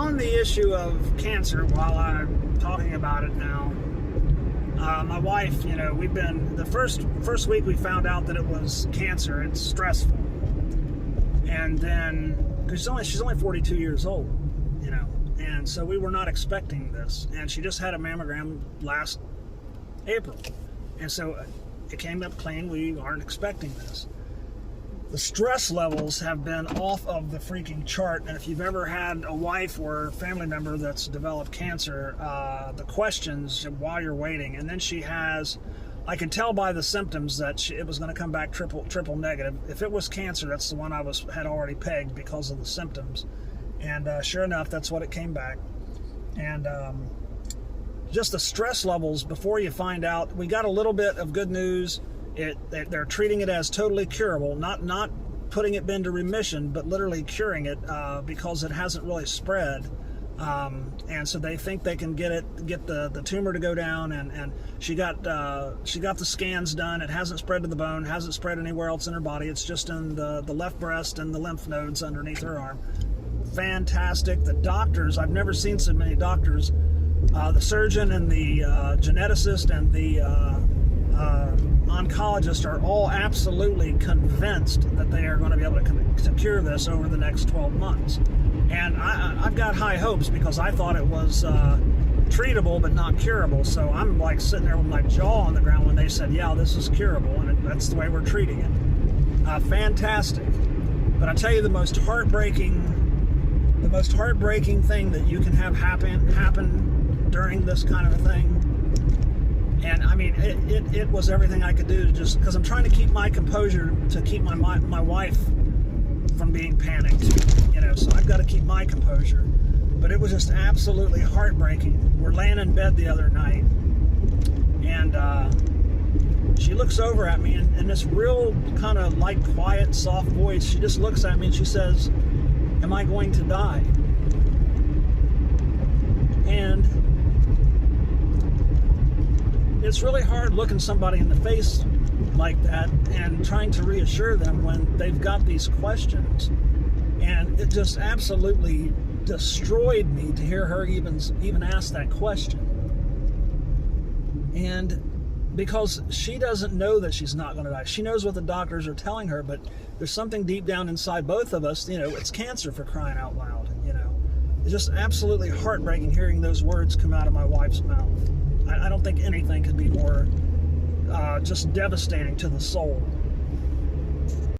on the issue of cancer, while I'm talking about it now, my wife, we've been, the first week we found out that it was cancer. It's stressful. And then, because she's only 42 years old, and so we were not expecting this. And she just had a mammogram last April. And so it came up clean. We aren't expecting this. The stress levels have been off of the freaking chart. And if you've ever had a wife or family member that's developed cancer, the questions while you're waiting, and then she has, I could tell by the symptoms that it was going to come back triple negative. If it was cancer, that's the one I had already pegged because of the symptoms. And sure enough, that's what it came back. And just the stress levels before you find out. We got a little bit of good news. They're treating it as totally curable, not putting it into remission, but literally curing it because it hasn't really spread. And so they think they can get the tumor to go down, and she got the scans done. It hasn't spread to the bone, hasn't spread anywhere else in her body. It's just in the left breast and the lymph nodes underneath her arm. Fantastic. The doctors, I've never seen so many doctors. The surgeon and the geneticist and the oncologists are all absolutely convinced that they are going to be able to cure this over the next 12 months. And I've got high hopes because I thought it was treatable but not curable. So I'm like sitting there with my jaw on the ground when they said, yeah, this is curable, and that's the way we're treating it. Fantastic. But I tell you, the most heartbreaking thing that you can have happen during this kind of a thing, and I mean, it was everything I could do to just, because I'm trying to keep my composure, to keep my wife from being panicked, so I've got to keep my composure. But it was just absolutely heartbreaking. We're laying in bed the other night, and she looks over at me in this real kind of light, quiet, soft voice. She just looks at me and she says, "Am I going to die?" And it's really hard looking somebody in the face like that and trying to reassure them when they've got these questions. And it just absolutely destroyed me to hear her even ask that question. And because she doesn't know that she's not going to die. She knows what the doctors are telling her, but there's something deep down inside both of us, it's cancer, for crying out loud, It's just absolutely heartbreaking hearing those words come out of my wife's mouth. I don't think anything could be more just devastating to the soul.